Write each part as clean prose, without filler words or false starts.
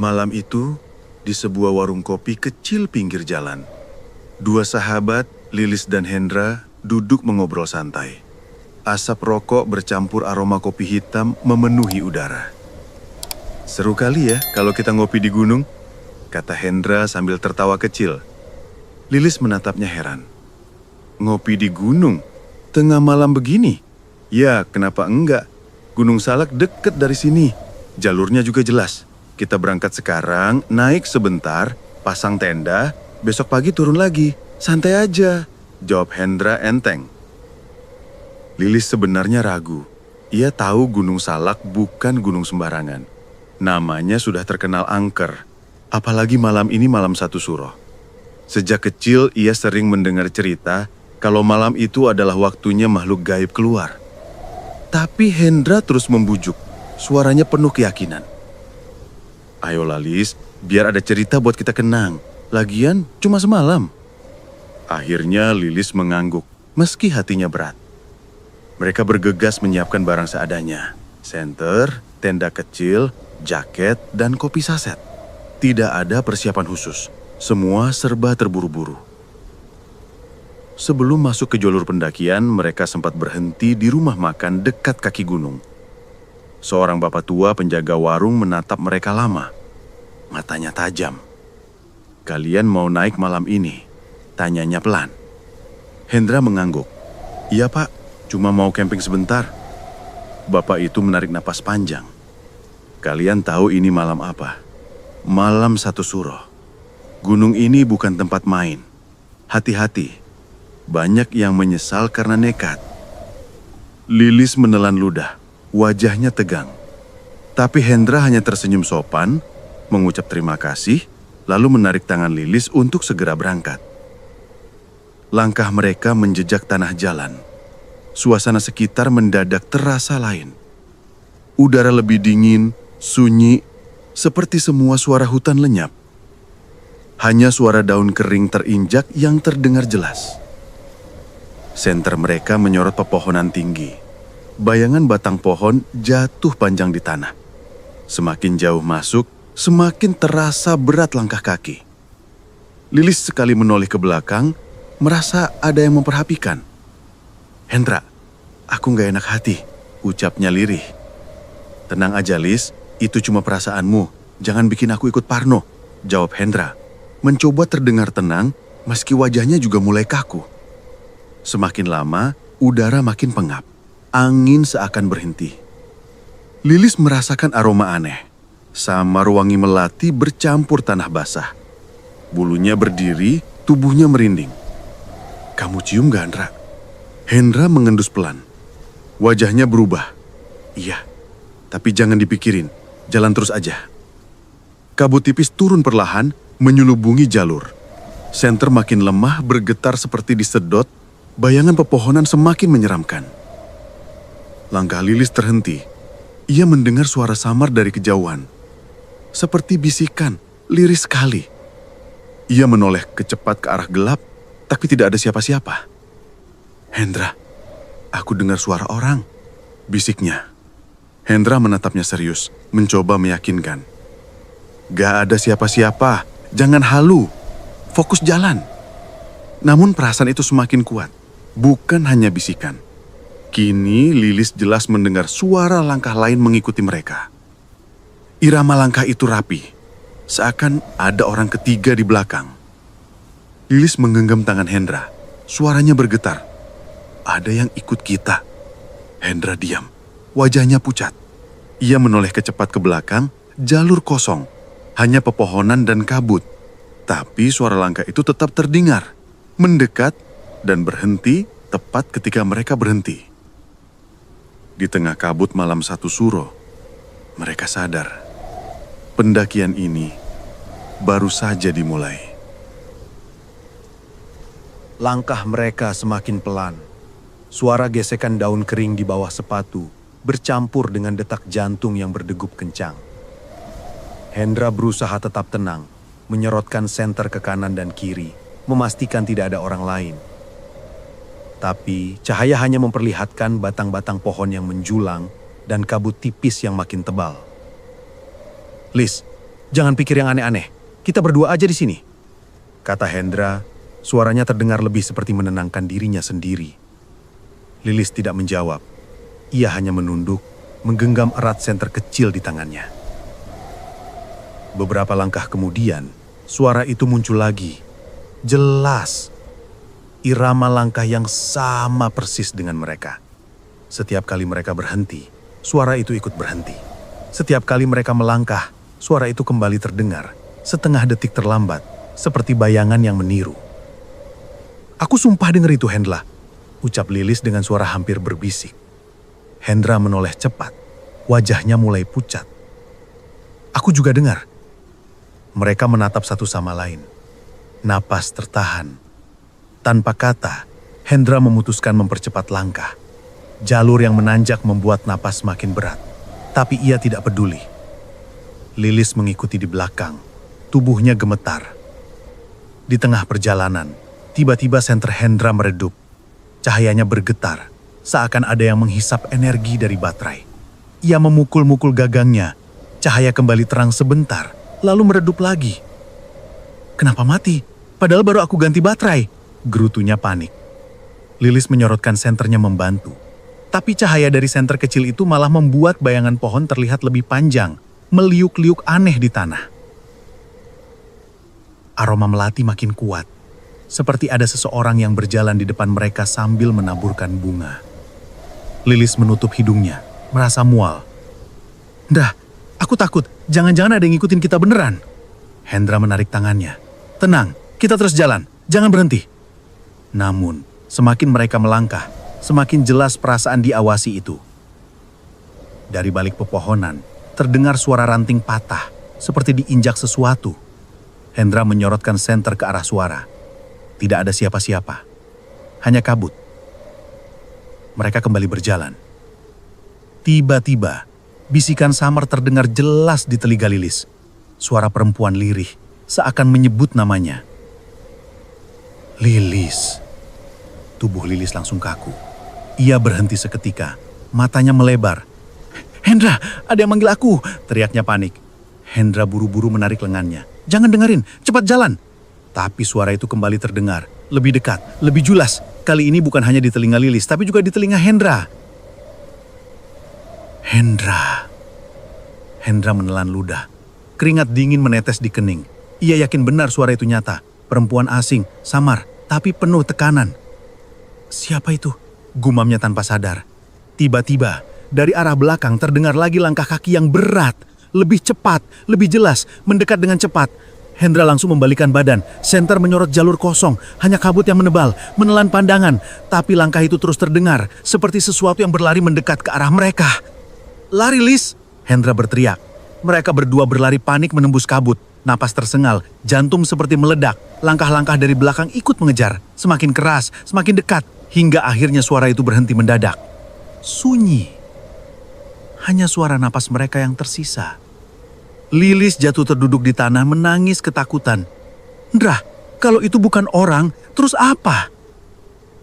Malam itu, di sebuah warung kopi kecil pinggir jalan, dua sahabat, Lilis dan Hendra, duduk mengobrol santai. Asap rokok bercampur aroma kopi hitam memenuhi udara. "Seru kali ya kalau kita ngopi di gunung," kata Hendra sambil tertawa kecil. Lilis menatapnya heran. "Ngopi di gunung? Tengah malam begini?" "Ya, kenapa enggak? Gunung Salak deket dari sini. Jalurnya juga jelas. Kita berangkat sekarang, naik sebentar, pasang tenda, besok pagi turun lagi. Santai aja," jawab Hendra enteng. Lilis sebenarnya ragu. Ia tahu Gunung Salak bukan gunung sembarangan. Namanya sudah terkenal angker. Apalagi malam ini malam 1 Suro. Sejak kecil ia sering mendengar cerita kalau malam itu adalah waktunya makhluk gaib keluar. Tapi Hendra terus membujuk, suaranya penuh keyakinan. "Ayolah Lis, biar ada cerita buat kita kenang. Lagian cuma semalam." Akhirnya Lilis mengangguk, meski hatinya berat. Mereka bergegas menyiapkan barang seadanya. Senter, tenda kecil, jaket, dan kopi saset. Tidak ada persiapan khusus. Semua serba terburu-buru. Sebelum masuk ke jalur pendakian, mereka sempat berhenti di rumah makan dekat kaki gunung. Seorang bapak tua penjaga warung menatap mereka lama. Matanya tajam. "Kalian mau naik malam ini?" tanyanya pelan. Hendra mengangguk. "Iya pak, cuma mau camping sebentar." Bapak itu menarik napas panjang. "Kalian tahu ini malam apa? Malam 1 Suro. Gunung ini bukan tempat main. Hati-hati. Banyak yang menyesal karena nekat." Lilis menelan ludah, wajahnya tegang. Tapi Hendra hanya tersenyum sopan, mengucap terima kasih, lalu menarik tangan Lilis untuk segera berangkat. Langkah mereka menjejak tanah jalan. Suasana sekitar mendadak terasa lain. Udara lebih dingin, sunyi, seperti semua suara hutan lenyap. Hanya suara daun kering terinjak yang terdengar jelas. Senter mereka menyorot pepohonan tinggi. Bayangan batang pohon jatuh panjang di tanah. Semakin jauh masuk, semakin terasa berat langkah kaki. Lilis sekali menoleh ke belakang, merasa ada yang memperhatikan. "Hendra, aku gak enak hati," ucapnya lirih. "Tenang aja Lis, itu cuma perasaanmu. Jangan bikin aku ikut parno," jawab Hendra. Mencoba terdengar tenang, meski wajahnya juga mulai kaku. Semakin lama, udara makin pengap. Angin seakan berhenti. Lilis merasakan aroma aneh. Samar wangi melati bercampur tanah basah. Bulunya berdiri, tubuhnya merinding. "Kamu cium gak, Hendra?" Hendra mengendus pelan. Wajahnya berubah. "Iya, tapi jangan dipikirin. Jalan terus aja." Kabut tipis turun perlahan, menyelubungi jalur. Senter makin lemah, bergetar seperti disedot. Bayangan pepohonan semakin menyeramkan. Langkah Lilis terhenti. Ia mendengar suara samar dari kejauhan. Seperti bisikan, lirih sekali. Ia menoleh kecepat ke arah gelap, tapi tidak ada siapa-siapa. "Hendra, aku dengar suara orang," bisiknya. Hendra menatapnya serius, mencoba meyakinkan. "Gak ada siapa-siapa, jangan halu. Fokus jalan." Namun perasaan itu semakin kuat. Bukan hanya bisikan. Kini Lilis jelas mendengar suara langkah lain mengikuti mereka. Irama langkah itu rapi, seakan ada orang ketiga di belakang. Lilis menggenggam tangan Hendra, suaranya bergetar. "Ada yang ikut kita." Hendra diam, wajahnya pucat. Ia menoleh kecepat ke belakang, jalur kosong, hanya pepohonan dan kabut. Tapi suara langkah itu tetap terdengar, mendekat, dan berhenti tepat ketika mereka berhenti. Di tengah kabut malam 1 Suro, mereka sadar pendakian ini baru saja dimulai. Langkah mereka semakin pelan. Suara gesekan daun kering di bawah sepatu bercampur dengan detak jantung yang berdegup kencang. Hendra berusaha tetap tenang, menyorotkan senter ke kanan dan kiri, memastikan tidak ada orang lain. Tapi cahaya hanya memperlihatkan batang-batang pohon yang menjulang dan kabut tipis yang makin tebal. "Lis, Jangan pikir yang aneh-aneh. Kita berdua aja di sini. Kata Hendra, suaranya terdengar lebih seperti menenangkan dirinya sendiri. Lilis tidak menjawab. Ia hanya menunduk, menggenggam erat senter kecil di tangannya. Beberapa langkah kemudian, suara itu muncul lagi. Jelas. Irama langkah yang sama persis dengan mereka. Setiap kali mereka berhenti, suara itu ikut berhenti. Setiap kali mereka melangkah, suara itu kembali terdengar, setengah detik terlambat, seperti bayangan yang meniru. Aku sumpah dengar itu, Hendra, ucap Lilis dengan suara hampir berbisik. Hendra menoleh cepat, wajahnya mulai pucat. Aku juga dengar. Mereka menatap satu sama lain. Napas tertahan. Tanpa kata, Hendra memutuskan mempercepat langkah. Jalur yang menanjak membuat napas makin berat, tapi ia tidak peduli. Lilis mengikuti di belakang, tubuhnya gemetar. Di tengah perjalanan, tiba-tiba senter Hendra meredup. Cahayanya bergetar, seakan ada yang menghisap energi dari baterai. Ia memukul-mukul gagangnya, cahaya kembali terang sebentar, lalu meredup lagi. Kenapa mati? Padahal baru aku ganti baterai, gerutunya panik. Lilis menyorotkan senternya membantu. Tapi cahaya dari senter kecil itu malah membuat bayangan pohon terlihat lebih panjang, meliuk-liuk aneh di tanah. Aroma melati makin kuat, seperti ada seseorang yang berjalan di depan mereka sambil menaburkan bunga. Lilis menutup hidungnya, merasa mual. Dah, aku takut, jangan-jangan ada yang ngikutin kita beneran. Hendra menarik tangannya. Tenang, kita terus jalan, jangan berhenti. Namun, semakin mereka melangkah, semakin jelas perasaan diawasi itu. Dari balik pepohonan, terdengar suara ranting patah, seperti diinjak sesuatu. Hendra menyorotkan senter ke arah suara. Tidak ada siapa-siapa, hanya kabut. Mereka kembali berjalan. Tiba-tiba, bisikan samar terdengar jelas di telinga Lilis. Suara perempuan lirih, seakan menyebut namanya. Lilis. Tubuh Lilis langsung kaku. Ia berhenti seketika, matanya melebar. Hendra, ada yang manggil aku, teriaknya panik. Hendra buru-buru menarik lengannya. Jangan dengerin, cepat jalan. Tapi suara itu kembali terdengar, lebih dekat, lebih jelas. Kali ini bukan hanya di telinga Lilis, tapi juga di telinga Hendra. Hendra. Hendra menelan ludah. Keringat dingin menetes di kening. Ia yakin benar suara itu nyata. Perempuan asing, samar, tapi penuh tekanan. Siapa itu? Gumamnya tanpa sadar. Tiba-tiba, dari arah belakang terdengar lagi langkah kaki yang berat. Lebih cepat, lebih jelas, mendekat dengan cepat. Hendra langsung membalikan badan. Senter menyorot jalur kosong, hanya kabut yang menebal, menelan pandangan. Tapi langkah itu terus terdengar, seperti sesuatu yang berlari mendekat ke arah mereka. Lari, Lis! Hendra berteriak. Mereka berdua berlari panik menembus kabut. Napas tersengal, jantung seperti meledak. Langkah-langkah dari belakang ikut mengejar. Semakin keras, semakin dekat, hingga akhirnya suara itu berhenti mendadak. Sunyi. Hanya suara napas mereka yang tersisa. Lilis jatuh terduduk di tanah menangis ketakutan. Hendra, kalau itu bukan orang, terus apa?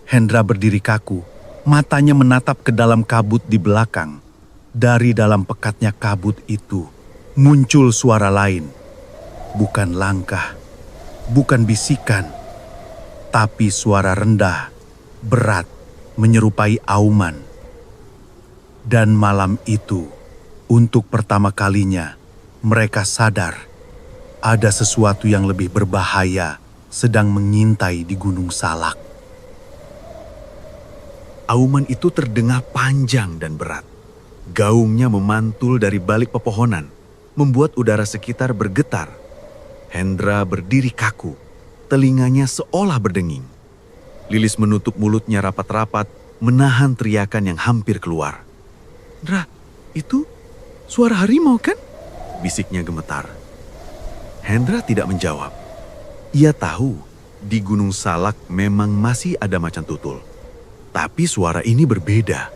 Hendra berdiri kaku, matanya menatap ke dalam kabut di belakang. Dari dalam pekatnya kabut itu, muncul suara lain. Bukan langkah, bukan bisikan, tapi suara rendah, berat, menyerupai auman. Dan malam itu, untuk pertama kalinya, mereka sadar ada sesuatu yang lebih berbahaya sedang mengintai di Gunung Salak. Auman itu terdengar panjang dan berat. Gaungnya memantul dari balik pepohonan, membuat udara sekitar bergetar. Hendra berdiri kaku, telinganya seolah berdenging. Lilis menutup mulutnya rapat-rapat, menahan teriakan yang hampir keluar. Hendra, itu suara harimau kan? Bisiknya gemetar. Hendra tidak menjawab. Ia tahu di Gunung Salak memang masih ada macan tutul. Tapi suara ini berbeda.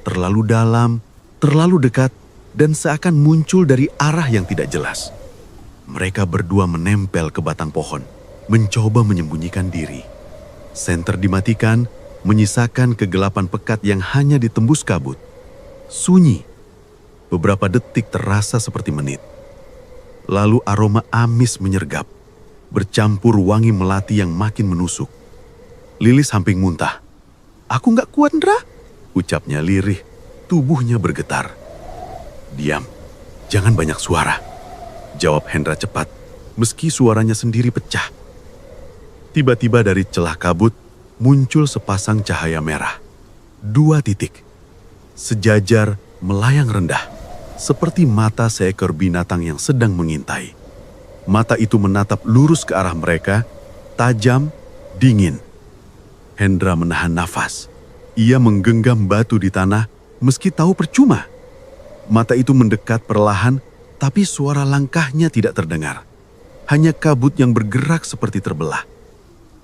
Terlalu dalam, terlalu dekat, dan seakan muncul dari arah yang tidak jelas. Mereka berdua menempel ke batang pohon, mencoba menyembunyikan diri. Senter dimatikan, menyisakan kegelapan pekat yang hanya ditembus kabut. Sunyi. Beberapa detik terasa seperti menit. Lalu aroma amis menyergap, bercampur wangi melati yang makin menusuk. Lilis hampir muntah. "Aku nggak kuat, Ndra," ucapnya lirih, tubuhnya bergetar. "Diam, jangan banyak suara," jawab Hendra cepat, meski suaranya sendiri pecah. Tiba-tiba dari celah kabut muncul sepasang cahaya merah. 2 titik. Sejajar melayang rendah, seperti mata seekor binatang yang sedang mengintai. Mata itu menatap lurus ke arah mereka, tajam, dingin. Hendra menahan nafas. Ia menggenggam batu di tanah, meski tahu percuma. Mata itu mendekat perlahan, tapi suara langkahnya tidak terdengar. Hanya kabut yang bergerak seperti terbelah.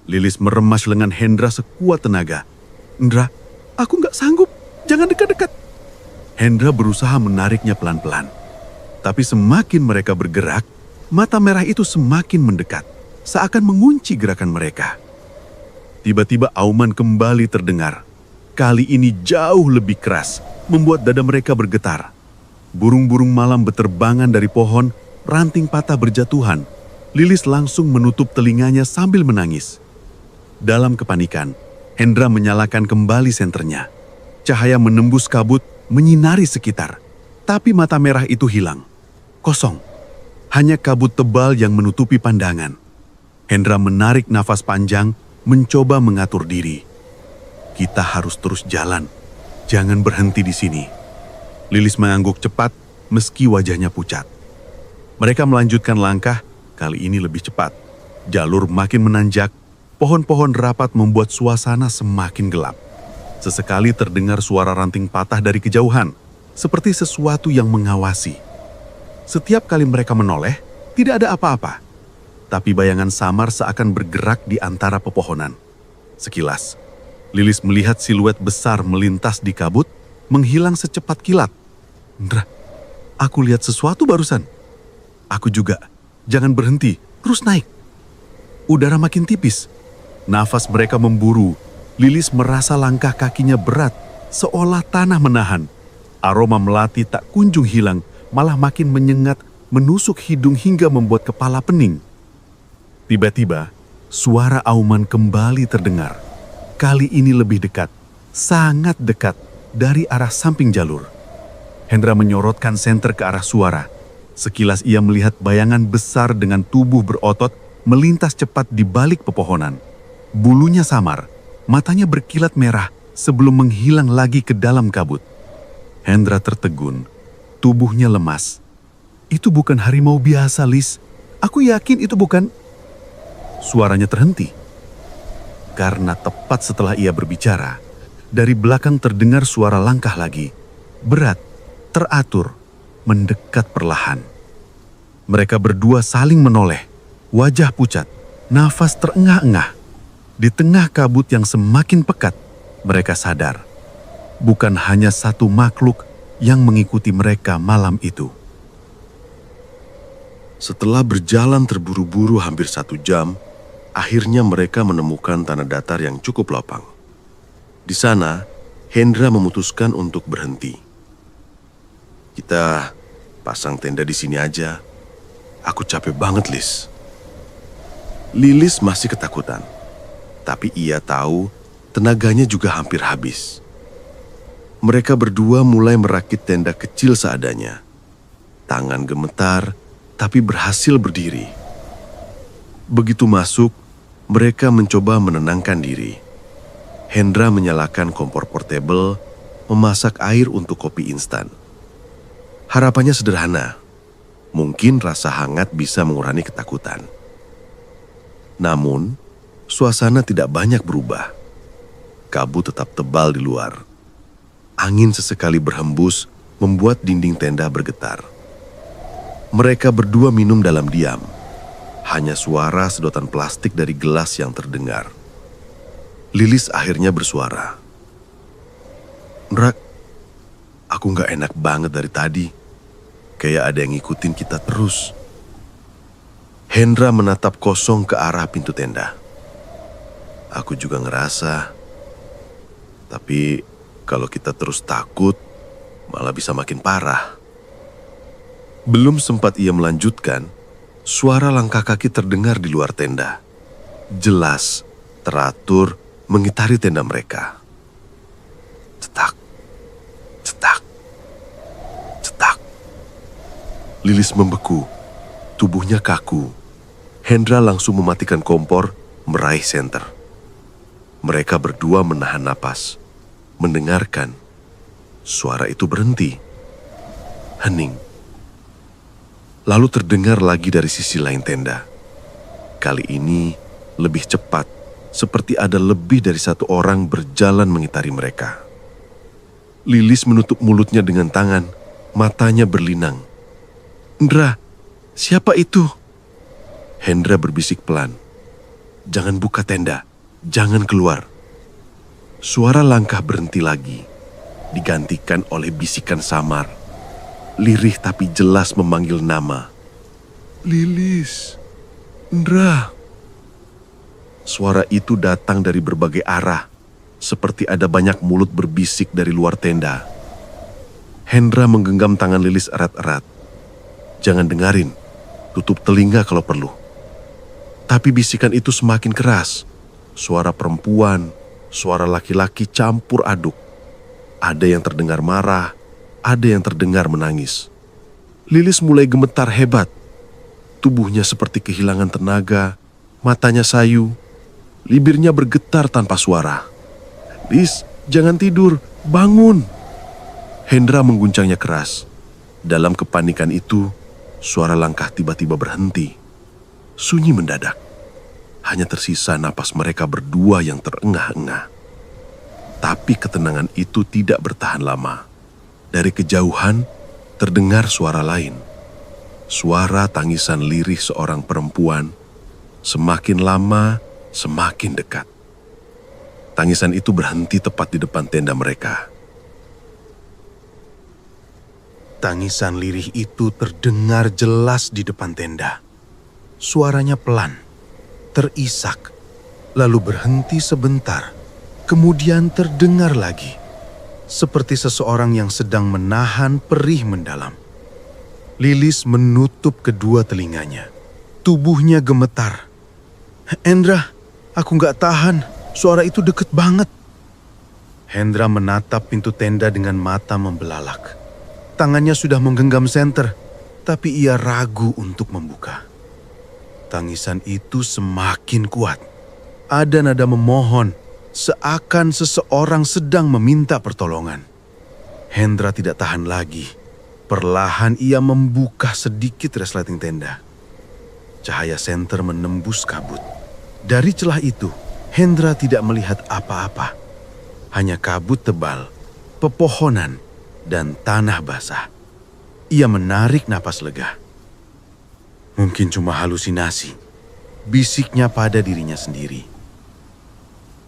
Lilis meremas lengan Hendra sekuat tenaga. "Ndra, aku nggak sanggup, jangan dekat-dekat." Hendra berusaha menariknya pelan-pelan. Tapi semakin mereka bergerak, mata merah itu semakin mendekat, seakan mengunci gerakan mereka. Tiba-tiba auman kembali terdengar. Kali ini jauh lebih keras, membuat dada mereka bergetar. Burung-burung malam beterbangan dari pohon, ranting patah berjatuhan. Lilis langsung menutup telinganya sambil menangis. Dalam kepanikan, Hendra menyalakan kembali senternya. Cahaya menembus kabut, menyinari sekitar. Tapi mata merah itu hilang. Kosong. Hanya kabut tebal yang menutupi pandangan. Hendra menarik nafas panjang, mencoba mengatur diri. "Kita harus terus jalan. Jangan berhenti di sini." Lilis mengangguk cepat, meski wajahnya pucat. Mereka melanjutkan langkah, kali ini lebih cepat. Jalur makin menanjak, pohon-pohon rapat membuat suasana semakin gelap. Sesekali terdengar suara ranting patah dari kejauhan, seperti sesuatu yang mengawasi. Setiap kali mereka menoleh, tidak ada apa-apa. Tapi bayangan samar seakan bergerak di antara pepohonan. Sekilas, Lilis melihat siluet besar melintas di kabut, menghilang secepat kilat. "Ndra, aku lihat sesuatu barusan." "Aku juga. Jangan berhenti, terus naik." Udara makin tipis. Nafas mereka memburu. Lilis merasa langkah kakinya berat, seolah tanah menahan. Aroma melati tak kunjung hilang, malah makin menyengat, menusuk hidung hingga membuat kepala pening. Tiba-tiba, suara auman kembali terdengar. Kali ini lebih dekat, sangat dekat, dari arah samping jalur. Hendra menyorotkan senter ke arah suara. Sekilas ia melihat bayangan besar dengan tubuh berotot melintas cepat di balik pepohonan. Bulunya samar, matanya berkilat merah sebelum menghilang lagi ke dalam kabut. Hendra tertegun, tubuhnya lemas. "Itu bukan harimau biasa, Lis. Aku yakin itu bukan..." Suaranya terhenti. Karena tepat setelah ia berbicara, dari belakang terdengar suara langkah lagi. Berat, teratur, mendekat perlahan. Mereka berdua saling menoleh, wajah pucat, nafas terengah-engah. Di tengah kabut yang semakin pekat, mereka sadar, bukan hanya satu makhluk yang mengikuti mereka malam itu. Setelah berjalan terburu-buru hampir 1 jam, akhirnya mereka menemukan tanah datar yang cukup lapang. Di sana, Hendra memutuskan untuk berhenti. "Kita pasang tenda di sini aja. Aku capek banget, Lis." Lilis masih ketakutan. Tapi ia tahu tenaganya juga hampir habis. Mereka berdua mulai merakit tenda kecil seadanya. Tangan gemetar, tapi berhasil berdiri. Begitu masuk, mereka mencoba menenangkan diri. Hendra menyalakan kompor portable, memasak air untuk kopi instan. Harapannya sederhana, mungkin rasa hangat bisa mengurangi ketakutan. Namun, suasana tidak banyak berubah. Kabut tetap tebal di luar. Angin sesekali berhembus, membuat dinding tenda bergetar. Mereka berdua minum dalam diam. Hanya suara sedotan plastik dari gelas yang terdengar. Lilis akhirnya bersuara. "Ndra, aku gak enak banget dari tadi. Kayak ada yang ngikutin kita terus." Hendra menatap kosong ke arah pintu tenda. "Aku juga ngerasa. Tapi kalau kita terus takut, malah bisa makin parah." Belum sempat ia melanjutkan, suara langkah kaki terdengar di luar tenda. Jelas, teratur, mengitari tenda mereka. Cetak, cetak, cetak. Lilis membeku, tubuhnya kaku. Hendra langsung mematikan kompor, meraih senter. Mereka berdua menahan napas, mendengarkan. Suara itu berhenti. Hening. Lalu terdengar lagi dari sisi lain tenda. Kali ini lebih cepat, seperti ada lebih dari satu orang berjalan mengitari mereka. Lilis menutup mulutnya dengan tangan, matanya berlinang. "Hendra, siapa itu?" Hendra berbisik pelan. "Jangan buka tenda, jangan keluar." Suara langkah berhenti lagi, digantikan oleh bisikan samar. Lirih tapi jelas memanggil nama. "Lilis, Hendra." Suara itu datang dari berbagai arah, seperti ada banyak mulut berbisik dari luar tenda. Hendra menggenggam tangan Lilis erat-erat. "Jangan dengarin, tutup telinga kalau perlu." Tapi bisikan itu semakin keras. Suara perempuan, suara laki-laki campur aduk. Ada yang terdengar marah, ada yang terdengar menangis. Lilis mulai gemetar hebat. Tubuhnya seperti kehilangan tenaga, matanya sayu, bibirnya bergetar tanpa suara. "Lis, jangan tidur, bangun." Hendra mengguncangnya keras. Dalam kepanikan itu, suara langkah tiba-tiba berhenti. Sunyi mendadak. Hanya tersisa napas mereka berdua yang terengah-engah. Tapi ketenangan itu tidak bertahan lama. Dari kejauhan, terdengar suara lain. Suara tangisan lirih seorang perempuan, semakin lama, semakin dekat. Tangisan itu berhenti tepat di depan tenda mereka. Tangisan lirih itu terdengar jelas di depan tenda. Suaranya pelan, terisak, lalu berhenti sebentar, kemudian terdengar lagi, seperti seseorang yang sedang menahan perih mendalam. Lilis menutup kedua telinganya. Tubuhnya gemetar. "Hendra, aku nggak tahan. Suara itu deket banget." Hendra menatap pintu tenda dengan mata membelalak. Tangannya sudah menggenggam senter, tapi ia ragu untuk membuka. Tangisan itu semakin kuat. Ada nada memohon, seakan seseorang sedang meminta pertolongan. Hendra tidak tahan lagi. Perlahan ia membuka sedikit resleting tenda. Cahaya senter menembus kabut. Dari celah itu, Hendra tidak melihat apa-apa. Hanya kabut tebal, pepohonan, dan tanah basah. Ia menarik napas lega. Mungkin cuma halusinasi, bisiknya pada dirinya sendiri.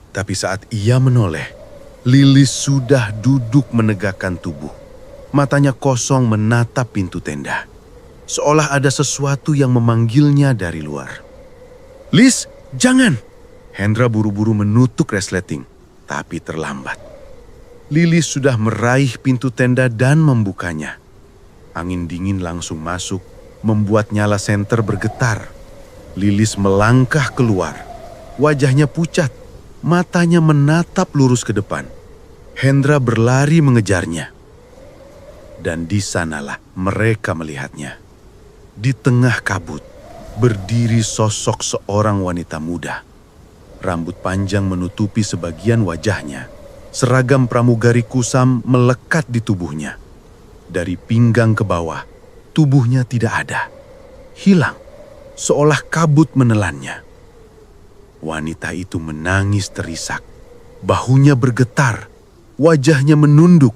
Tapi saat ia menoleh, Lilis sudah duduk menegakkan tubuh. Matanya kosong menatap pintu tenda. Seolah ada sesuatu yang memanggilnya dari luar. "Lis, jangan!" Hendra buru-buru menutup resleting, tapi terlambat. Lilis sudah meraih pintu tenda dan membukanya. Angin dingin langsung masuk, membuat nyala senter bergetar. Lilis melangkah keluar. Wajahnya pucat, matanya menatap lurus ke depan. Hendra berlari mengejarnya. Dan di sanalah mereka melihatnya. Di tengah kabut, berdiri sosok seorang wanita muda. Rambut panjang menutupi sebagian wajahnya. Seragam pramugari kusam melekat di tubuhnya. Dari pinggang ke bawah, tubuhnya tidak ada. Hilang, seolah kabut menelannya. Wanita itu menangis terisak. Bahunya bergetar, wajahnya menunduk.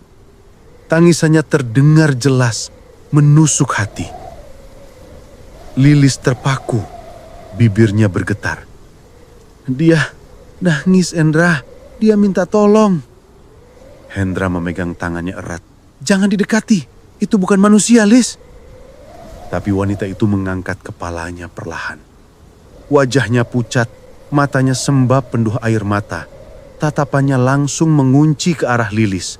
Tangisannya terdengar jelas, menusuk hati. Lilis terpaku, bibirnya bergetar. "Dia nangis, Hendra. Dia minta tolong." Hendra memegang tangannya erat. "Jangan didekati, itu bukan manusia, Lis." Tapi wanita itu mengangkat kepalanya perlahan. Wajahnya pucat, matanya sembab penduh air mata. Tatapannya langsung mengunci ke arah Lilis,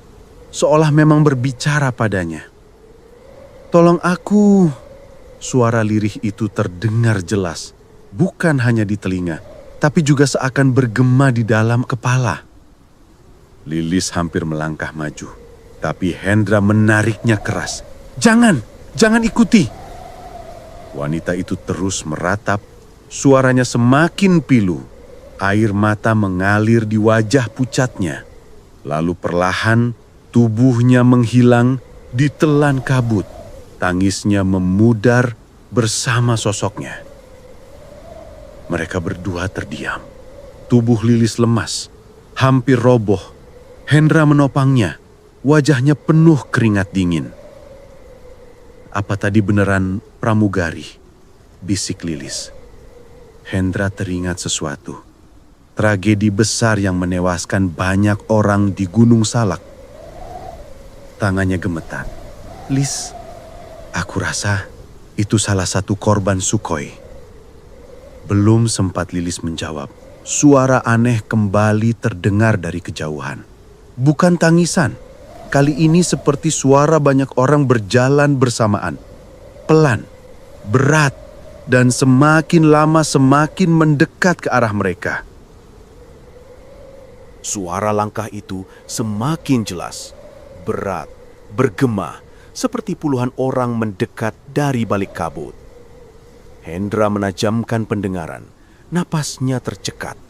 seolah memang berbicara padanya. Tolong aku. Suara lirih itu terdengar jelas, bukan hanya di telinga, tapi juga seakan bergema di dalam kepala. Lilis hampir melangkah maju, tapi Hendra menariknya keras. Jangan ikuti. Wanita itu terus meratap, suaranya semakin pilu. Air mata mengalir di wajah pucatnya. Lalu perlahan tubuhnya menghilang ditelan kabut. Tangisnya memudar bersama sosoknya. Mereka berdua terdiam. Tubuh Lilis lemas, hampir roboh. Hendra menopangnya, wajahnya penuh keringat dingin. Apa tadi beneran pramugari? Bisik Lilis. Hendra teringat sesuatu. Tragedi besar yang menewaskan banyak orang di Gunung Salak. Tangannya gemetar. Lis, aku rasa itu salah satu korban Sukhoi. Belum sempat Lilis menjawab, suara aneh kembali terdengar dari kejauhan. Bukan tangisan, kali ini seperti suara banyak orang berjalan bersamaan. Pelan, berat, dan semakin lama semakin mendekat ke arah mereka. Suara langkah itu semakin jelas, berat, bergema, seperti puluhan orang mendekat dari balik kabut. Hendra menajamkan pendengaran, napasnya tercekat.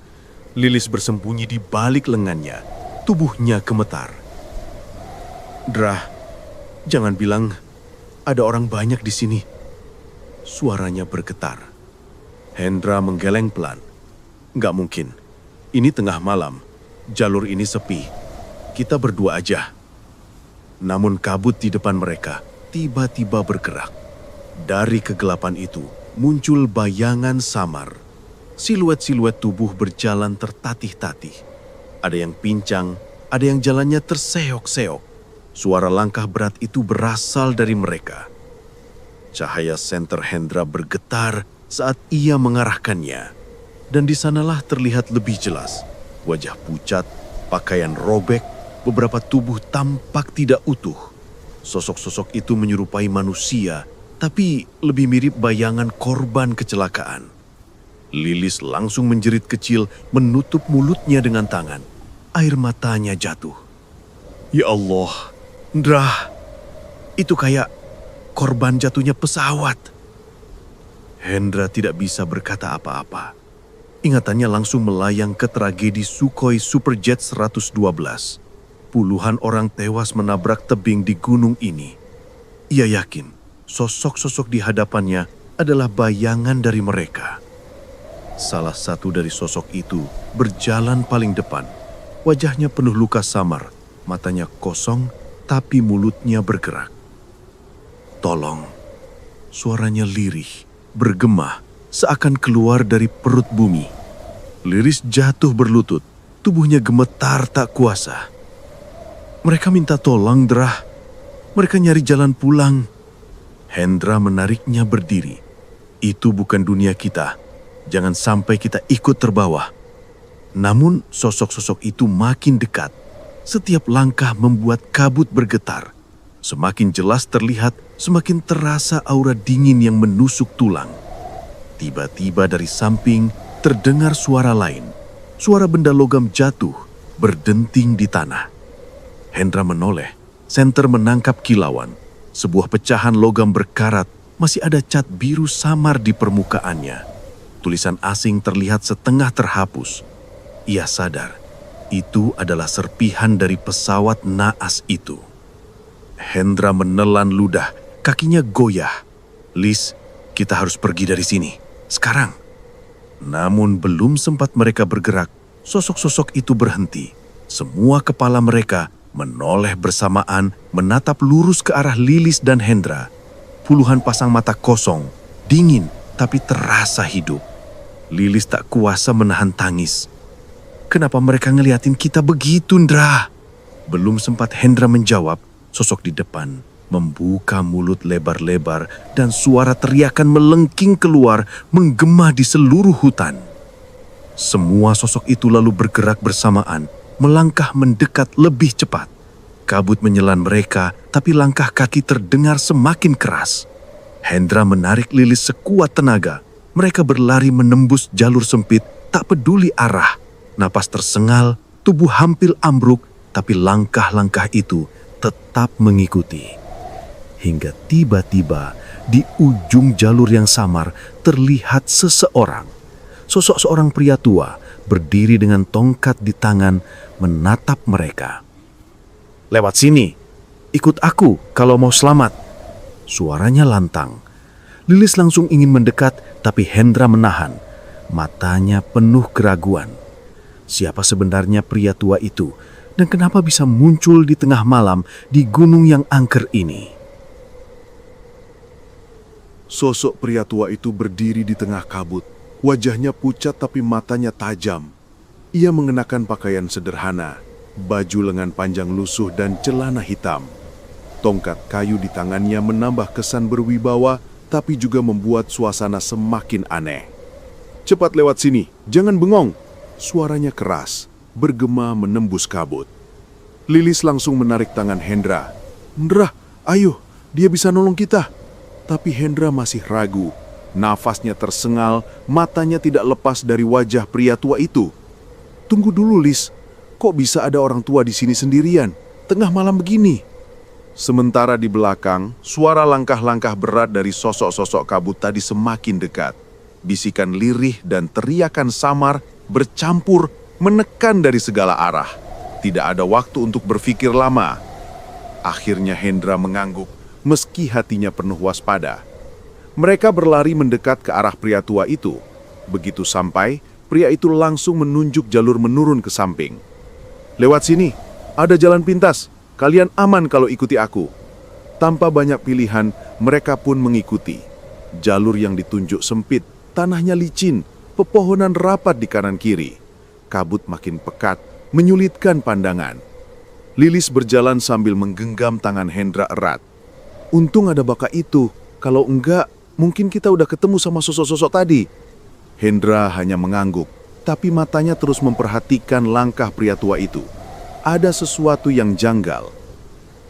Lilis bersembunyi di balik lengannya, tubuhnya gemetar. Drah, jangan bilang ada orang banyak di sini. Suaranya bergetar. Hendra menggeleng pelan. Nggak mungkin, ini tengah malam, jalur ini sepi. Kita berdua aja. Namun kabut di depan mereka tiba-tiba bergerak. Dari kegelapan itu muncul bayangan samar. Siluet-siluet tubuh berjalan tertatih-tatih. Ada yang pincang, ada yang jalannya terseok-seok. Suara langkah berat itu berasal dari mereka. Cahaya senter Hendra bergetar saat ia mengarahkannya. Dan di sanalah terlihat lebih jelas. Wajah pucat, pakaian robek, beberapa tubuh tampak tidak utuh. Sosok-sosok itu menyerupai manusia, tapi lebih mirip bayangan korban kecelakaan. Lilis langsung menjerit kecil, menutup mulutnya dengan tangan. Air matanya jatuh. Ya Allah, Drah, itu kayak korban jatuhnya pesawat. Hendra tidak bisa berkata apa-apa. Ingatannya langsung melayang ke tragedi Sukhoi Superjet 112. Puluhan orang tewas menabrak tebing di gunung ini. Ia yakin sosok-sosok di hadapannya adalah bayangan dari mereka. Salah satu dari sosok itu berjalan paling depan. Wajahnya penuh luka samar, matanya kosong tapi mulutnya bergerak. Tolong, suaranya lirih, bergema, seakan keluar dari perut bumi. Liris jatuh berlutut, tubuhnya gemetar tak kuasa. Mereka minta tolong, Drah. Mereka nyari jalan pulang. Hendra menariknya berdiri. Itu bukan dunia kita. Jangan sampai kita ikut terbawa. Namun sosok-sosok itu makin dekat. Setiap langkah membuat kabut bergetar. Semakin jelas terlihat, semakin terasa aura dingin yang menusuk tulang. Tiba-tiba dari samping terdengar suara lain. Suara benda logam jatuh, berdenting di tanah. Hendra menoleh, senter menangkap kilauan. Sebuah pecahan logam berkarat, masih ada cat biru samar di permukaannya. Tulisan asing terlihat setengah terhapus. Ia sadar, itu adalah serpihan dari pesawat naas itu. Hendra menelan ludah, kakinya goyah. Lis, kita harus pergi dari sini, sekarang. Namun belum sempat mereka bergerak, sosok-sosok itu berhenti. Semua kepala mereka menoleh bersamaan, menatap lurus ke arah Lilis dan Hendra. Puluhan pasang mata kosong, dingin, tapi terasa hidup. Lilis tak kuasa menahan tangis. Kenapa mereka ngeliatin kita begitu, Ndra? Belum sempat Hendra menjawab, sosok di depan membuka mulut lebar-lebar dan suara teriakan melengking keluar, menggema di seluruh hutan. Semua sosok itu lalu bergerak bersamaan, melangkah mendekat lebih cepat. kabut menyelan mereka, tapi langkah kaki terdengar semakin keras. Hendra menarik Lilis sekuat tenaga. Mereka berlari menembus jalur sempit, tak peduli arah. Napas tersengal, tubuh hampir ambruk, tapi langkah-langkah itu tetap mengikuti. Hingga tiba-tiba di ujung jalur yang samar terlihat seseorang. Sosok seorang pria tua berdiri dengan tongkat di tangan menatap mereka. "Lewat sini, ikut aku kalau mau selamat." Suaranya lantang. Lilis langsung ingin mendekat, tapi Hendra menahan. Matanya penuh keraguan. Siapa sebenarnya pria tua itu? Dan kenapa bisa muncul di tengah malam di gunung yang angker ini? Sosok pria tua itu berdiri di tengah kabut. Wajahnya pucat tapi matanya tajam. Ia mengenakan pakaian sederhana, baju lengan panjang lusuh dan celana hitam. Tongkat kayu di tangannya menambah kesan berwibawa, tapi juga membuat suasana semakin aneh. "Cepat lewat sini, jangan bengong!" Suaranya keras, bergema menembus kabut. Lilis langsung menarik tangan Hendra. "Hendra, ayo, dia bisa nolong kita." Tapi Hendra masih ragu. Nafasnya tersengal, matanya tidak lepas dari wajah pria tua itu. "Tunggu dulu, Lis. Kok bisa ada orang tua di sini sendirian, tengah malam begini?" Sementara di belakang, suara langkah-langkah berat dari sosok-sosok kabut tadi semakin dekat. Bisikan lirih dan teriakan samar bercampur menekan dari segala arah. Tidak ada waktu untuk berpikir lama. Akhirnya Hendra mengangguk, meski hatinya penuh waspada. Mereka berlari mendekat ke arah pria tua itu. Begitu sampai, pria itu langsung menunjuk jalur menurun ke samping. "Lewat sini, ada jalan pintas. Kalian aman kalau ikuti aku." Tanpa banyak pilihan, mereka pun mengikuti. Jalur yang ditunjuk sempit, tanahnya licin, pepohonan rapat di kanan kiri. Kabut makin pekat, menyulitkan pandangan. Lilis berjalan sambil menggenggam tangan Hendra erat. "Untung ada baka itu, kalau enggak, mungkin kita udah ketemu sama sosok-sosok tadi." Hendra hanya mengangguk, tapi matanya terus memperhatikan langkah pria tua itu. Ada sesuatu yang janggal.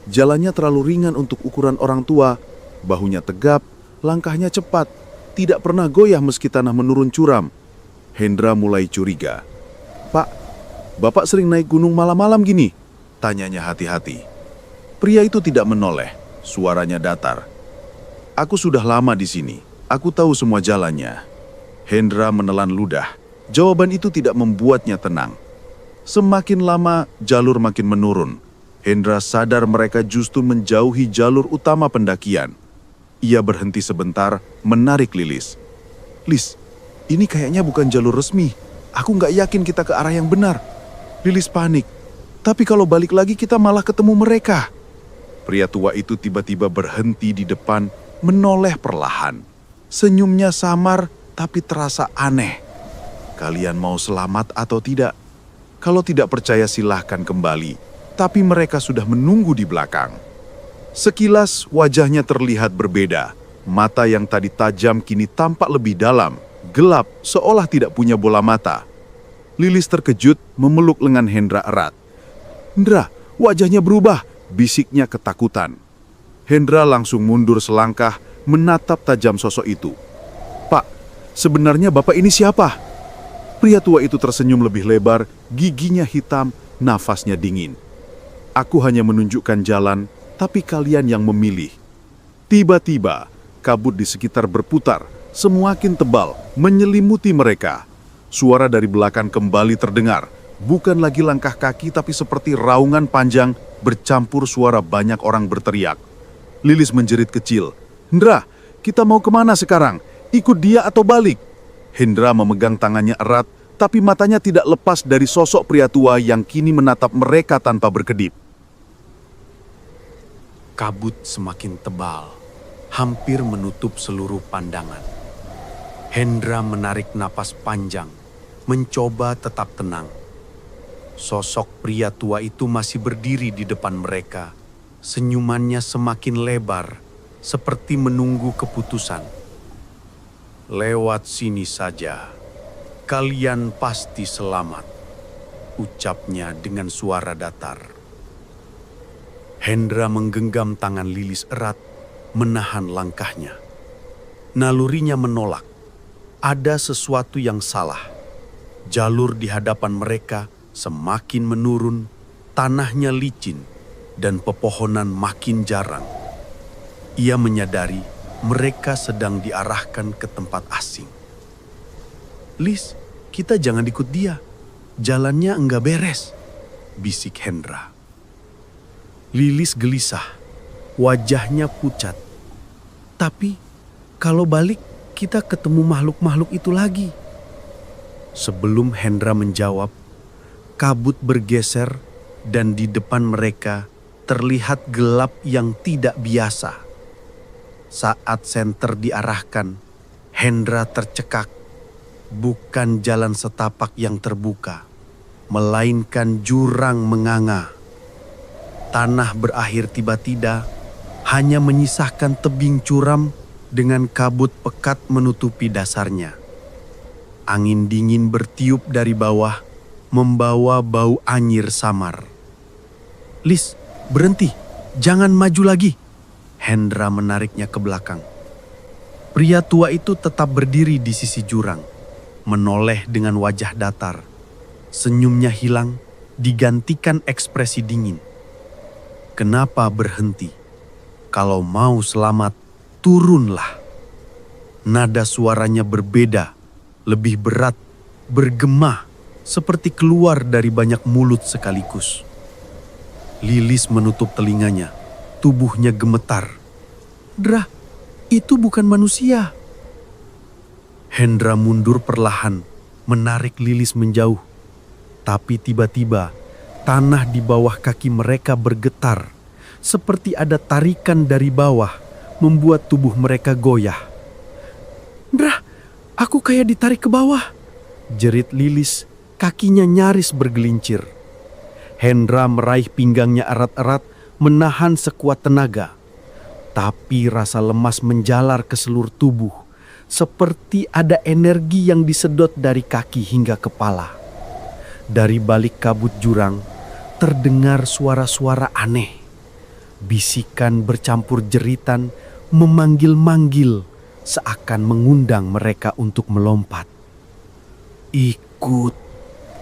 Jalannya terlalu ringan untuk ukuran orang tua, bahunya tegap, langkahnya cepat, tidak pernah goyah meski tanah menurun curam. Hendra mulai curiga. "Pak, Bapak sering naik gunung malam-malam gini?" tanyanya hati-hati. Pria itu tidak menoleh, suaranya datar. "Aku sudah lama di sini, aku tahu semua jalannya." Hendra menelan ludah. Jawaban itu tidak membuatnya tenang. Semakin lama, jalur makin menurun. Hendra sadar mereka justru menjauhi jalur utama pendakian. Ia berhenti sebentar, menarik Lilis. "Lis, ini kayaknya bukan jalur resmi. Aku nggak yakin kita ke arah yang benar." Lilis panik. "Tapi kalau balik lagi kita malah ketemu mereka." Pria tua itu tiba-tiba berhenti di depan, menoleh perlahan. Senyumnya samar, tapi terasa aneh. "Kalian mau selamat atau tidak? Kalau tidak percaya silahkan kembali." Tapi mereka sudah menunggu di belakang. Sekilas wajahnya terlihat berbeda. Mata yang tadi tajam kini tampak lebih dalam, gelap seolah tidak punya bola mata. Lilis terkejut memeluk lengan Hendra erat. "Hendra, wajahnya berubah," bisiknya ketakutan. Hendra langsung mundur selangkah menatap tajam sosok itu. "Pak, sebenarnya Bapak ini siapa?" Pria tua itu tersenyum lebih lebar, giginya hitam, nafasnya dingin. "Aku hanya menunjukkan jalan, tapi kalian yang memilih." Tiba-tiba, kabut di sekitar berputar, semakin tebal, menyelimuti mereka. Suara dari belakang kembali terdengar, bukan lagi langkah kaki tapi seperti raungan panjang bercampur suara banyak orang berteriak. Lilis menjerit kecil, "Hendra, kita mau kemana sekarang? Ikut dia atau balik?" Hendra memegang tangannya erat, tapi matanya tidak lepas dari sosok pria tua yang kini menatap mereka tanpa berkedip. Kabut semakin tebal, hampir menutup seluruh pandangan. Hendra menarik napas panjang, mencoba tetap tenang. Sosok pria tua itu masih berdiri di depan mereka. Senyumannya semakin lebar, seperti menunggu keputusan. "Lewat sini saja. Kalian pasti selamat," ucapnya dengan suara datar. Hendra menggenggam tangan Lilis erat, menahan langkahnya. Nalurinya menolak. Ada sesuatu yang salah. Jalur di hadapan mereka semakin menurun, tanahnya licin, dan pepohonan makin jarang. Ia menyadari mereka sedang diarahkan ke tempat asing. "Lis, kita jangan ikut dia. Jalannya enggak beres," bisik Hendra. Lilis gelisah, wajahnya pucat. "Tapi kalau balik, kita ketemu makhluk-makhluk itu lagi." Sebelum Hendra menjawab, kabut bergeser dan di depan mereka terlihat gelap yang tidak biasa. Saat senter diarahkan, Hendra tercekak. Bukan jalan setapak yang terbuka, melainkan jurang menganga. Tanah berakhir tiba-tiba, hanya menyisakan tebing curam dengan kabut pekat menutupi dasarnya. Angin dingin bertiup dari bawah, membawa bau anyir samar. "Lis, berhenti, jangan maju lagi." Hendra menariknya ke belakang. Pria tua itu tetap berdiri di sisi jurang, menoleh dengan wajah datar. Senyumnya hilang, digantikan ekspresi dingin. "Kenapa berhenti? Kalau mau selamat, turunlah." Nada suaranya berbeda, lebih berat, bergema, seperti keluar dari banyak mulut sekaligus. Lilis menutup telinganya, tubuhnya gemetar. "Dra, itu bukan manusia." Hendra mundur perlahan, menarik Lilis menjauh. Tapi tiba-tiba, tanah di bawah kaki mereka bergetar, seperti ada tarikan dari bawah, membuat tubuh mereka goyah. "Dra, aku kayak ditarik ke bawah," jerit Lilis, kakinya nyaris bergelincir. Hendra meraih pinggangnya erat-erat, menahan sekuat tenaga. Tapi rasa lemas menjalar ke seluruh tubuh, seperti ada energi yang disedot dari kaki hingga kepala. Dari balik kabut jurang, terdengar suara-suara aneh. Bisikan bercampur jeritan, memanggil-manggil, seakan mengundang mereka untuk melompat. "Ikut,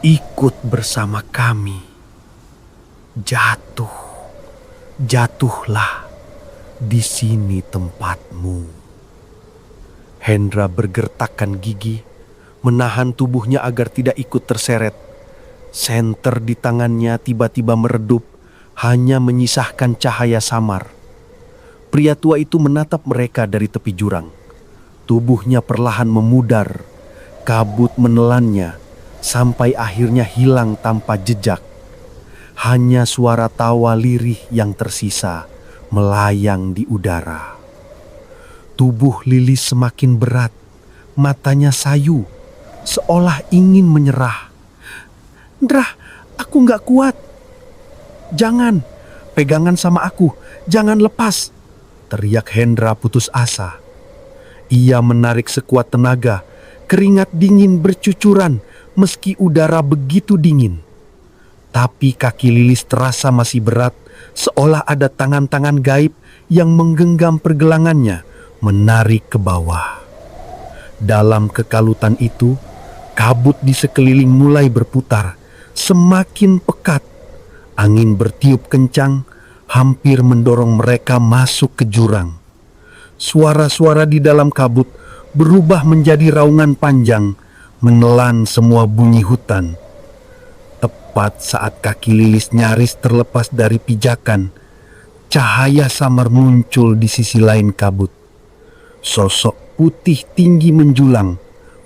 ikut bersama kami. Jatuhlah, di sini tempatmu." Hendra bergertakkan gigi, menahan tubuhnya agar tidak ikut terseret. Senter di tangannya tiba-tiba meredup, hanya menyisahkan cahaya samar. Pria tua itu menatap mereka dari tepi jurang. Tubuhnya perlahan memudar, kabut menelannya, sampai akhirnya hilang tanpa jejak. Hanya suara tawa lirih yang tersisa melayang di udara. Tubuh Lilis semakin berat, matanya sayu, seolah ingin menyerah. "Dra, aku gak kuat." "Jangan, pegangan sama aku, jangan lepas," teriak Hendra putus asa. Ia menarik sekuat tenaga, keringat dingin bercucuran meski udara begitu dingin. Tapi kaki Lilis terasa masih berat, seolah ada tangan-tangan gaib yang menggenggam pergelangannya, menarik ke bawah. Dalam kekalutan itu, kabut di sekeliling mulai berputar, semakin pekat. Angin bertiup kencang, hampir mendorong mereka masuk ke jurang. Suara-suara di dalam kabut berubah menjadi raungan panjang, menelan semua bunyi hutan. Tepat saat kaki Lilis nyaris terlepas dari pijakan, cahaya samar muncul di sisi lain kabut. Sosok putih tinggi menjulang,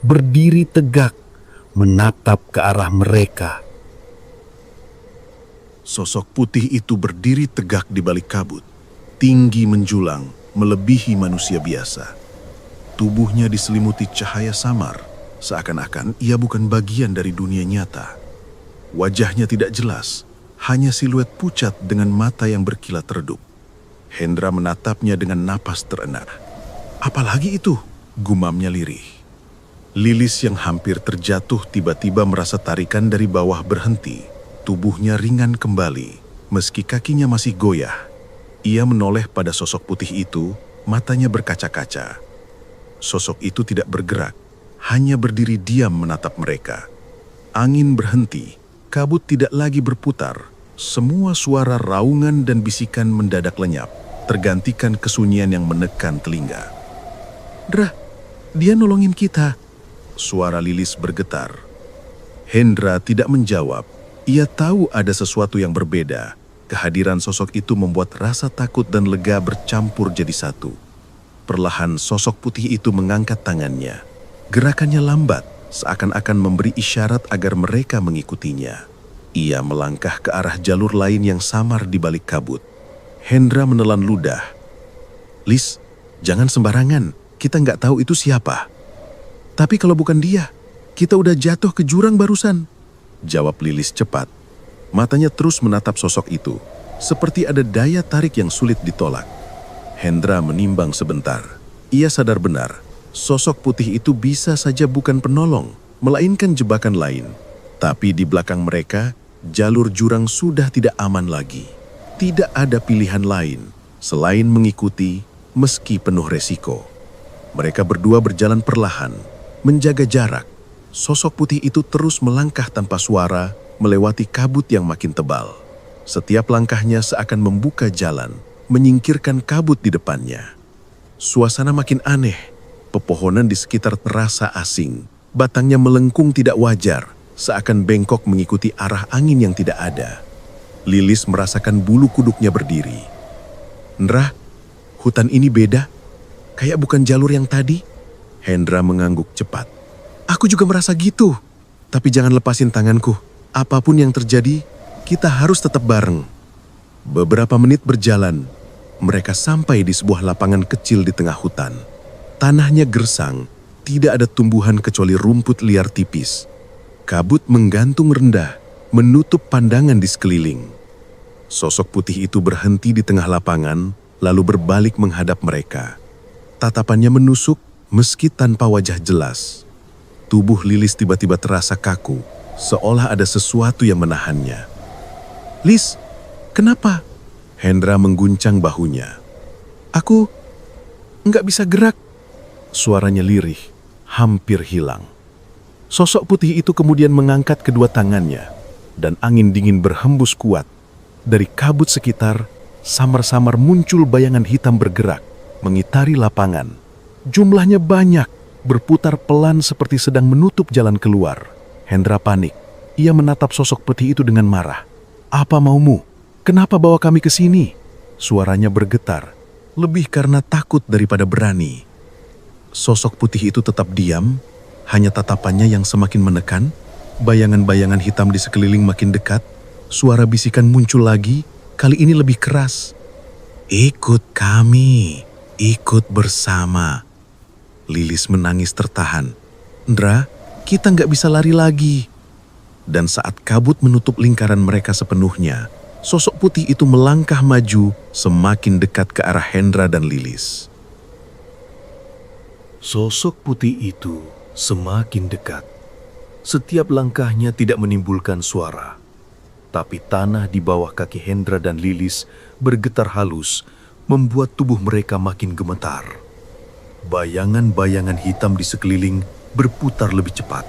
berdiri tegak, menatap ke arah mereka. Sosok putih itu berdiri tegak di balik kabut, tinggi menjulang, melebihi manusia biasa. Tubuhnya diselimuti cahaya samar, seakan-akan ia bukan bagian dari dunia nyata. Wajahnya tidak jelas, hanya siluet pucat dengan mata yang berkilat redup. Hendra menatapnya dengan napas terendah. "Apalagi itu?" gumamnya lirih. Lilis yang hampir terjatuh tiba-tiba merasa tarikan dari bawah berhenti. Tubuhnya ringan kembali, Meski kakinya masih goyah, ia menoleh pada sosok putih itu, matanya berkaca-kaca. Sosok itu tidak bergerak, hanya berdiri diam menatap mereka. Angin berhenti, kabut tidak lagi berputar. Semua suara raungan dan bisikan mendadak lenyap, tergantikan kesunyian yang menekan telinga. "Dra, dia nolongin kita." Suara Lilis bergetar. Hendra tidak menjawab. Ia tahu ada sesuatu yang berbeda. Kehadiran sosok itu membuat rasa takut dan lega bercampur jadi satu. Perlahan sosok putih itu mengangkat tangannya. Gerakannya lambat, seakan-akan memberi isyarat agar mereka mengikutinya. Ia melangkah ke arah jalur lain yang samar di balik kabut. Hendra menelan ludah. "Lis, jangan sembarangan. Kita nggak tahu itu siapa." "Tapi kalau bukan dia, kita udah jatuh ke jurang barusan," jawab Lilis cepat. Matanya terus menatap sosok itu, seperti ada daya tarik yang sulit ditolak. Hendra menimbang sebentar. Ia sadar benar, sosok putih itu bisa saja bukan penolong, melainkan jebakan lain. Tapi di belakang mereka, jalur jurang sudah tidak aman lagi. Tidak ada pilihan lain selain mengikuti meski penuh resiko. Mereka berdua berjalan perlahan, menjaga jarak. Sosok putih itu terus melangkah tanpa suara, melewati kabut yang makin tebal. Setiap langkahnya seakan membuka jalan, menyingkirkan kabut di depannya. Suasana makin aneh. Pepohonan di sekitar terasa asing. Batangnya melengkung tidak wajar, seakan bengkok mengikuti arah angin yang tidak ada. Lilis merasakan bulu kuduknya berdiri. "Nrah, hutan ini beda. Kayak bukan jalur yang tadi." Hendra mengangguk cepat. "Aku juga merasa gitu. Tapi jangan lepasin tanganku. Apapun yang terjadi, kita harus tetap bareng." Beberapa menit berjalan, mereka sampai di sebuah lapangan kecil di tengah hutan. Tanahnya gersang, tidak ada tumbuhan kecuali rumput liar tipis. Kabut menggantung rendah, menutup pandangan di sekeliling. Sosok putih itu berhenti di tengah lapangan, lalu berbalik menghadap mereka. Tatapannya menusuk meski tanpa wajah jelas. Tubuh Lilis tiba-tiba terasa kaku, seolah ada sesuatu yang menahannya. "Lis, kenapa?" Hendra mengguncang bahunya. "Aku nggak bisa gerak." Suaranya lirih, hampir hilang. Sosok putih itu kemudian mengangkat kedua tangannya, dan angin dingin berhembus kuat. Dari kabut sekitar, samar-samar muncul bayangan hitam bergerak, mengitari lapangan. Jumlahnya banyak, berputar pelan seperti sedang menutup jalan keluar. Hendra panik. Ia menatap sosok putih itu dengan marah. "Apa maumu? Kenapa bawa kami ke sini?" Suaranya bergetar, lebih karena takut daripada berani. Sosok putih itu tetap diam, hanya tatapannya yang semakin menekan. Bayangan-bayangan hitam di sekeliling makin dekat. Suara bisikan muncul lagi, kali ini lebih keras. "Ikut kami, ikut bersama." Lilis menangis tertahan. "Ndra, kita nggak bisa lari lagi." Dan saat kabut menutup lingkaran mereka sepenuhnya, sosok putih itu melangkah maju semakin dekat ke arah Hendra dan Lilis. Sosok putih itu semakin dekat. Setiap langkahnya tidak menimbulkan suara. Tapi tanah di bawah kaki Hendra dan Lilis bergetar halus, membuat tubuh mereka makin gemetar. Bayangan-bayangan hitam di sekeliling berputar lebih cepat.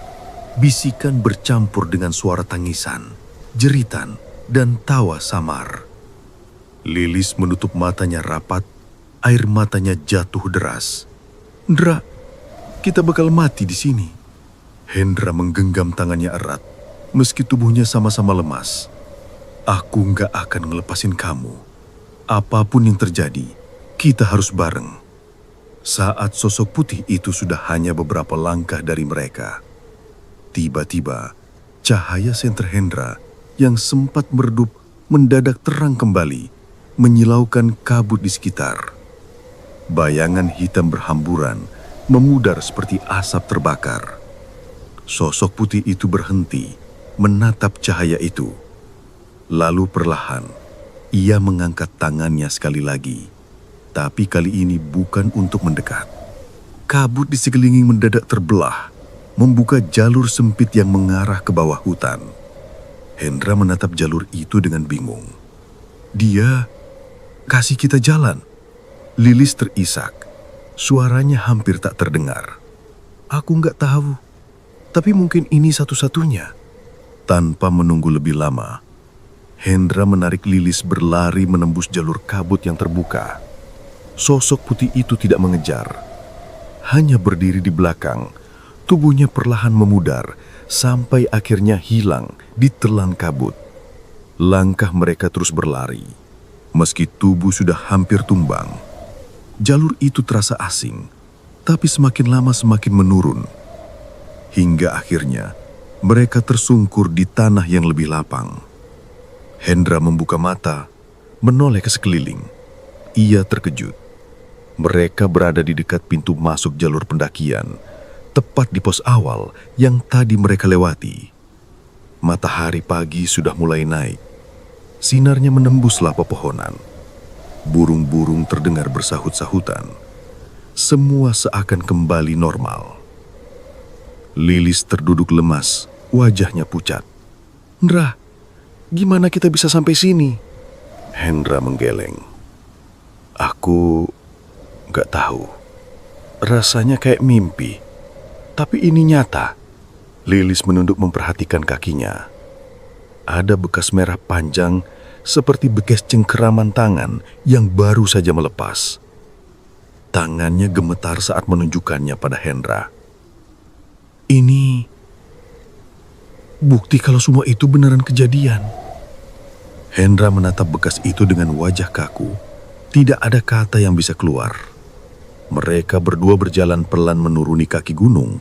Bisikan bercampur dengan suara tangisan, jeritan, dan tawa samar. Lilis menutup matanya rapat, air matanya jatuh deras. "Ndra, kita bakal mati di sini." Hendra menggenggam tangannya erat, meski tubuhnya sama-sama lemas. "Aku nggak akan ngelepasin kamu. Apapun yang terjadi, kita harus bareng." Saat sosok putih itu sudah hanya beberapa langkah dari mereka, tiba-tiba cahaya senter Hendra yang sempat meredup mendadak terang kembali, menyilaukan kabut di sekitar. Bayangan hitam berhamburan, memudar seperti asap terbakar. Sosok putih itu berhenti, menatap cahaya itu. Lalu perlahan, ia mengangkat tangannya sekali lagi. Tapi kali ini bukan untuk mendekat. Kabut di sekeliling mendadak terbelah, membuka jalur sempit yang mengarah ke bawah hutan. Hendra menatap jalur itu dengan bingung. Dia kasih kita jalan. Lilis terisak. Suaranya hampir tak terdengar. Aku nggak tahu, tapi mungkin ini satu-satunya. Tanpa menunggu lebih lama, Hendra menarik Lilis berlari menembus jalur kabut yang terbuka. Sosok putih itu tidak mengejar, hanya berdiri di belakang. Tubuhnya perlahan memudar sampai akhirnya hilang di telan kabut. Langkah mereka terus berlari, meski tubuh sudah hampir tumbang. Jalur itu terasa asing, tapi semakin lama semakin menurun. Hingga akhirnya mereka tersungkur di tanah yang lebih lapang. Hendra membuka mata, menoleh ke sekeliling. Ia terkejut. Mereka berada di dekat pintu masuk jalur pendakian, tepat di pos awal yang tadi mereka lewati. Matahari pagi sudah mulai naik. Sinarnya menembuslah pepohonan. Burung-burung terdengar bersahut-sahutan. Semua seakan kembali normal. Lilis terduduk lemas, wajahnya pucat. "Hendra, gimana kita bisa sampai sini?" Hendra menggeleng. "Aku gak tahu. Rasanya kayak mimpi. Tapi ini nyata." Lilis menunduk memperhatikan kakinya. Ada bekas merah panjang seperti bekas cengkeraman tangan yang baru saja melepas. Tangannya gemetar saat menunjukkannya pada Hendra. "Ini bukti kalau semua itu beneran kejadian." Hendra menatap bekas itu dengan wajah kaku. Tidak ada kata yang bisa keluar. Mereka berdua berjalan pelan menuruni kaki gunung.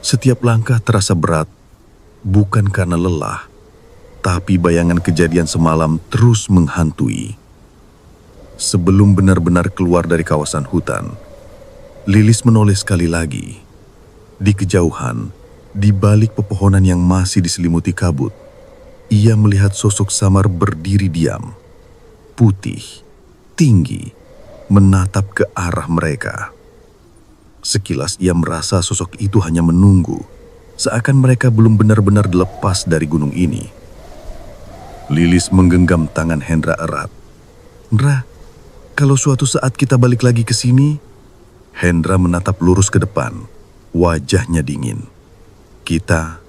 Setiap langkah terasa berat, bukan karena lelah, tapi bayangan kejadian semalam terus menghantui. Sebelum benar-benar keluar dari kawasan hutan, Lilis menoleh sekali lagi. Di kejauhan, di balik pepohonan yang masih diselimuti kabut, ia melihat sosok samar berdiri diam, putih, tinggi, menatap ke arah mereka. Sekilas ia merasa sosok itu hanya menunggu, seakan mereka belum benar-benar lepas dari gunung ini. Lilis menggenggam tangan Hendra erat. "Hendra, kalau suatu saat kita balik lagi ke sini..." Hendra menatap lurus ke depan, wajahnya dingin. "Kita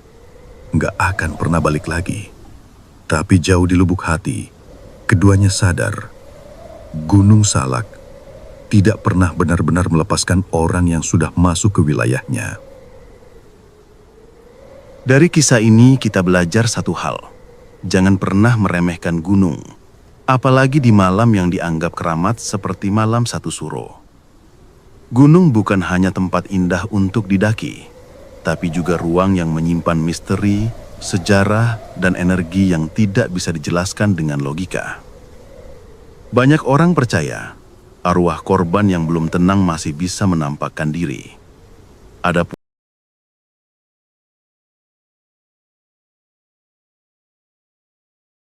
nggak akan pernah balik lagi." Tapi jauh di lubuk hati, keduanya sadar, Gunung Salak tidak pernah benar-benar melepaskan orang yang sudah masuk ke wilayahnya. Dari kisah ini kita belajar satu hal. Jangan pernah meremehkan gunung, apalagi di malam yang dianggap keramat seperti malam satu suro. Gunung bukan hanya tempat indah untuk didaki, tapi juga ruang yang menyimpan misteri, sejarah, dan energi yang tidak bisa dijelaskan dengan logika. Banyak orang percaya arwah korban yang belum tenang masih bisa menampakkan diri. Ada